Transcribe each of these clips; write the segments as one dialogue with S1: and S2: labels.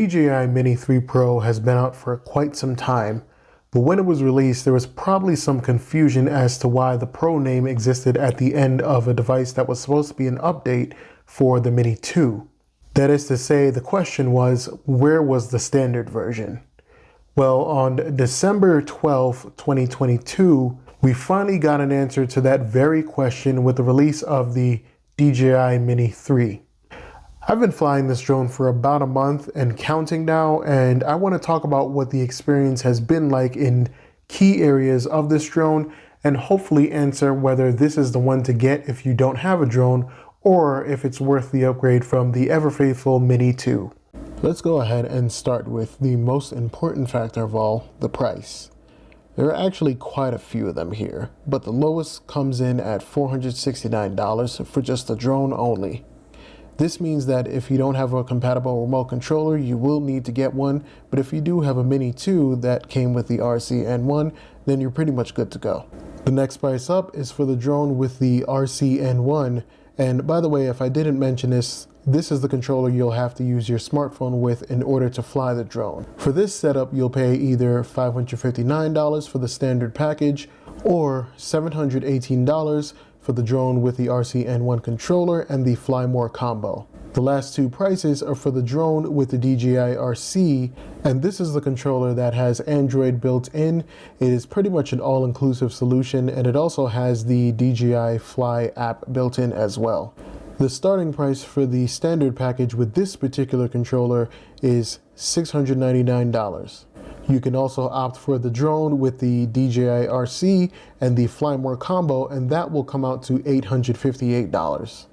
S1: DJI Mini 3 Pro has been out for quite some time, but when it was released, there was probably some confusion as to why the Pro name existed at the end of a device that was supposed to be an update for the Mini 2. That is to say, the question was, where was the standard version? Well, on December 12, 2022, we finally got an answer to that very question with the release of the DJI Mini 3. I've been flying this drone for about a month and counting now, and I want to talk about what the experience has been like in key areas of this drone and hopefully answer whether this is the one to get if you don't have a drone or if it's worth the upgrade from the ever faithful Mini 2. Let's go ahead and start with the most important factor of all, the price. There are actually quite a few of them here, but the lowest comes in at $469 for just the drone only. This means that if you don't have a compatible remote controller, you will need to get one, but if you do have a Mini 2 that came with the RC-N1, then you're pretty much good to go. The next price up is for the drone with the RC-N1, and by the way, if I didn't mention this, this is the controller you'll have to use your smartphone with in order to fly the drone. For this setup, you'll pay either $559 for the standard package or $718 for the drone with the RC-N1 controller and the Fly More combo. The last two prices are for the drone with the DJI RC, and this is the controller that has Android built in. It is pretty much an all-inclusive solution, and it also has the DJI Fly app built in as well. The starting price for the standard package with this particular controller is $699. You can also opt for the drone with the DJI RC and the Fly More combo, and that will come out to $858.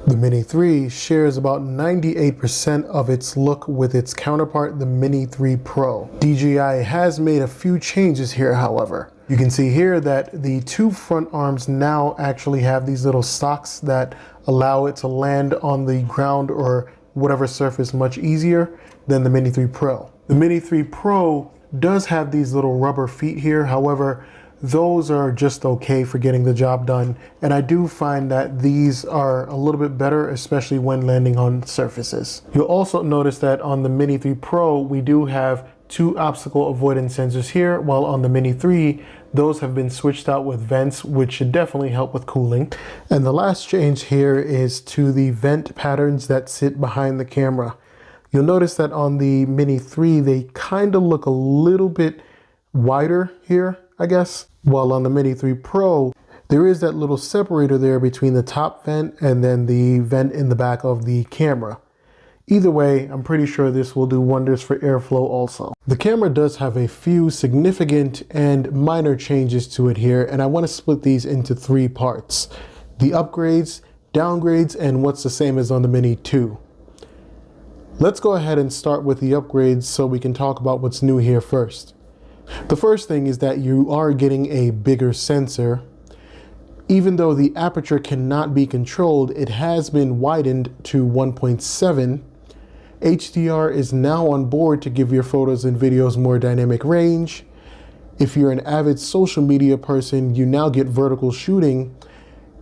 S1: The Mini 3 shares about 98% of its look with its counterpart, the Mini 3 Pro. DJI has made a few changes here, however. You can see here that the two front arms now actually have these little stocks that allow it to land on the ground or whatever surface much easier than the Mini 3 Pro. The Mini 3 Pro does have these little rubber feet here, however, those are just okay for getting the job done, and I do find that these are a little bit better, especially when landing on surfaces. You'll also notice that on the Mini 3 Pro, we do have two obstacle avoidance sensors here, while on the Mini 3, those have been switched out with vents, which should definitely help with cooling. And the last change here is to the vent patterns that sit behind the camera. You'll notice that on the Mini 3, they kind of look a little bit wider here, I guess. While on the Mini 3 Pro, there is that little separator there between the top vent and then the vent in the back of the camera. Either way, I'm pretty sure this will do wonders for airflow also. The camera does have a few significant and minor changes to it here, and I want to split these into three parts: the upgrades, downgrades, and what's the same as on the Mini 2. Let's go ahead and start with the upgrades so we can talk about what's new here first. The first thing is that you are getting a bigger sensor. Even though the aperture cannot be controlled, it has been widened to 1.7. HDR is now on board to give your photos and videos more dynamic range. If you're an avid social media person, you now get vertical shooting,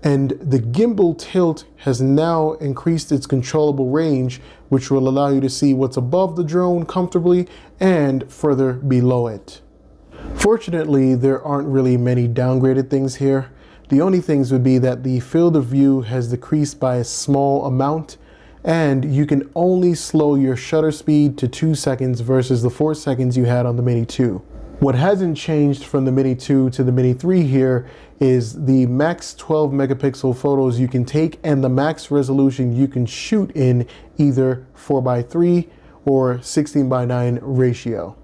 S1: and the gimbal tilt has now increased its controllable range, which will allow you to see what's above the drone comfortably and further below it. Fortunately, there aren't really many downgraded things here. The only things would be that the field of view has decreased by a small amount, and you can only slow your shutter speed to 2 seconds versus the 4 seconds you had on the Mini 2. What hasn't changed from the Mini 2 to the Mini 3 here is the max 12 megapixel photos you can take and the max resolution you can shoot in either 4:3 or 16:9 ratio.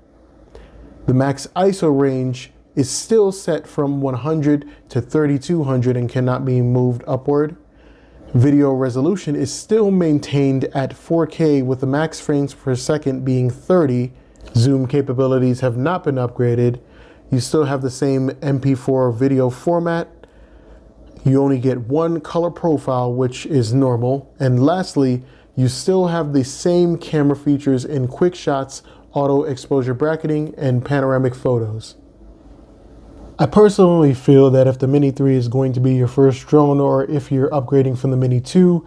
S1: The max ISO range is still set from 100 to 3200 and cannot be moved upward. Video resolution is still maintained at 4K with the max frames per second being 30. Zoom capabilities have not been upgraded. You still have the same MP4 video format. You only get one color profile, which is normal. And lastly, you still have the same camera features in quick shots, auto exposure bracketing, and panoramic photos. I personally feel that if the Mini 3 is going to be your first drone, or if you're upgrading from the Mini 2,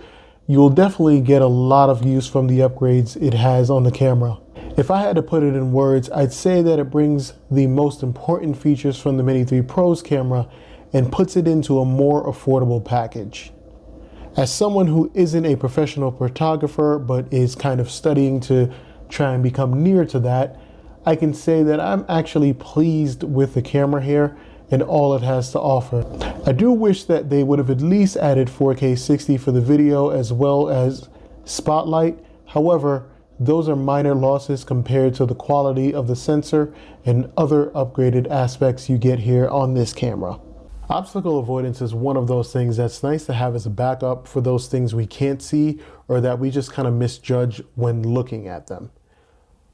S1: you will definitely get a lot of use from the upgrades it has on the camera. If I had to put it in words, I'd say that it brings the most important features from the Mini 3 Pro's camera and puts it into a more affordable package. As someone who isn't a professional photographer but is kind of studying to try and become near to that, I can say that I'm actually pleased with the camera here and all it has to offer. I do wish that they would have at least added 4K 60 for the video as well as spotlight. However, those are minor losses compared to the quality of the sensor and other upgraded aspects you get here on this camera. Obstacle avoidance is one of those things that's nice to have as a backup for those things we can't see or that we just kind of misjudge when looking at them.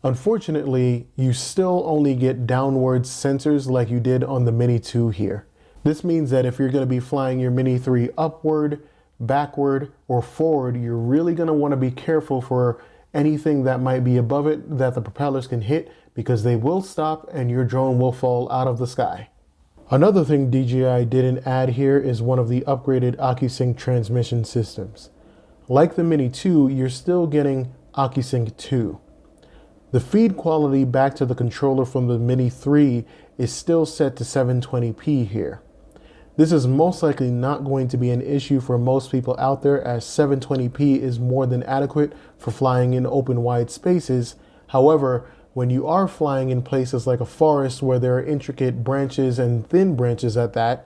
S1: Unfortunately, you still only get downward sensors like you did on the Mini 2 here. This means that if you're going to be flying your Mini 3 upward, backward, or forward, you're really going to want to be careful for anything that might be above it that the propellers can hit, because they will stop and your drone will fall out of the sky. Another thing DJI didn't add here is one of the upgraded OcuSync transmission systems. Like the Mini 2, you're still getting OcuSync 2. The feed quality back to the controller from the Mini 3 is still set to 720p here. This is most likely not going to be an issue for most people out there, as 720p is more than adequate for flying in open wide spaces. However, when you are flying in places like a forest where there are intricate branches and thin branches at that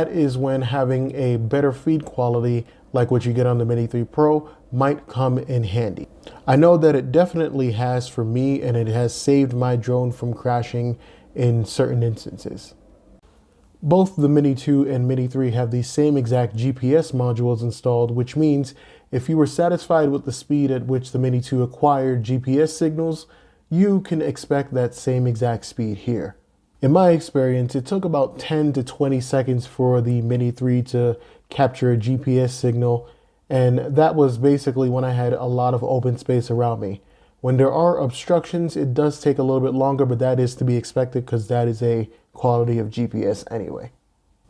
S1: is when having a better feed quality like what you get on the Mini 3 Pro might come in handy. I know that it definitely has for me, and it has saved my drone from crashing in certain instances. Both the Mini 2 and Mini 3 have the same exact GPS modules installed, which means if you were satisfied with the speed at which the Mini 2 acquired GPS signals, you can expect that same exact speed here. In my experience, it took about 10 to 20 seconds for the Mini 3 to capture a GPS signal, and that was basically when I had a lot of open space around me. When there are obstructions, it does take a little bit longer, but that is to be expected because that is a quality of GPS anyway.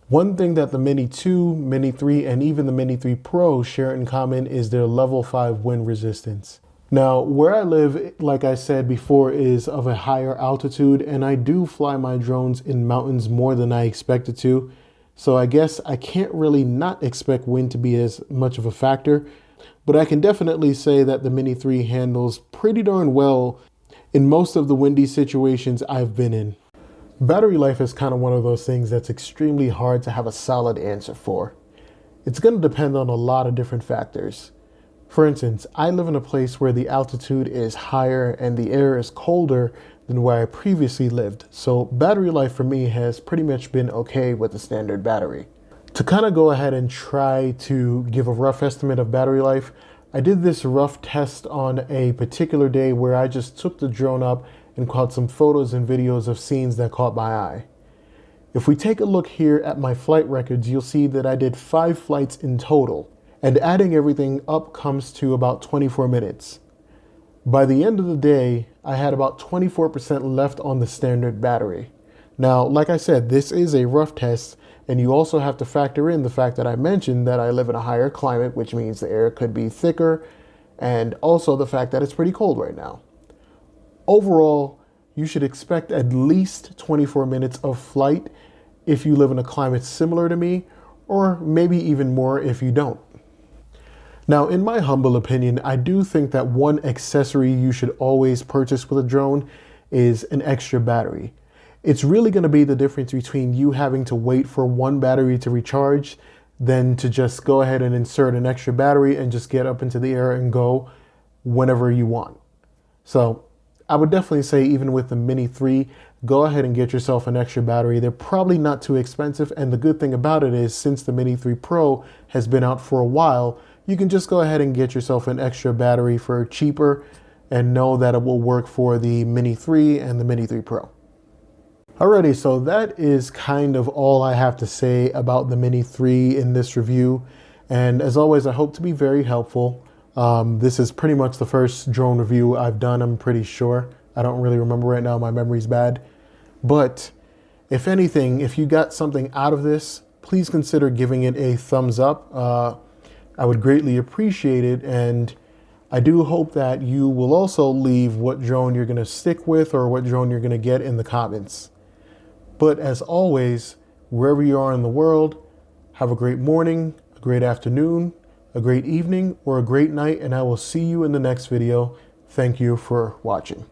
S1: One thing that the Mini 2, Mini 3, and even the Mini 3 Pro share in common is their level 5 wind resistance. Now, where I live, like I said before, is of a higher altitude, and I do fly my drones in mountains more than I expected to. So I guess I can't really not expect wind to be as much of a factor, but I can definitely say that the Mini 3 handles pretty darn well in most of the windy situations I've been in. Battery life is kind of one of those things that's extremely hard to have a solid answer for. It's going to depend on a lot of different factors. For instance, I live in a place where the altitude is higher and the air is colder than where I previously lived, so battery life for me has pretty much been okay with the standard battery. To kind of go ahead and try to give a rough estimate of battery life, I did this rough test on a particular day where I just took the drone up and caught some photos and videos of scenes that caught my eye. If we take a look here at my flight records, you'll see that I did 5 flights in total, and adding everything up comes to about 24 minutes. By the end of the day, I had about 24% left on the standard battery. Now, like I said, this is a rough test, and you also have to factor in the fact that I mentioned that I live in a higher climate, which means the air could be thicker, and also the fact that it's pretty cold right now. Overall, you should expect at least 24 minutes of flight if you live in a climate similar to me, or maybe even more if you don't. Now, in my humble opinion, I do think that one accessory you should always purchase with a drone is an extra battery. It's really going to be the difference between you having to wait for one battery to recharge than to just go ahead and insert an extra battery and just get up into the air and go whenever you want. So I would definitely say, even with the Mini 3, go ahead and get yourself an extra battery. They're probably not too expensive, and the good thing about it is, since the Mini 3 Pro has been out for a while, you can just go ahead and get yourself an extra battery for cheaper and know that it will work for the Mini 3 and the Mini 3 Pro. Alrighty, so that is kind of all I have to say about the Mini 3 in this review. And as always, I hope to be very helpful. This is pretty much the first drone review I've done, I'm pretty sure. I don't really remember right now, my memory's bad. But if anything, if you got something out of this, please consider giving it a thumbs up. I would greatly appreciate it, and I do hope that you will also leave what drone you're going to stick with or what drone you're going to get in the comments. But as always, wherever you are in the world, have a great morning, a great afternoon, a great evening, or a great night, and I will see you in the next video. Thank you for watching.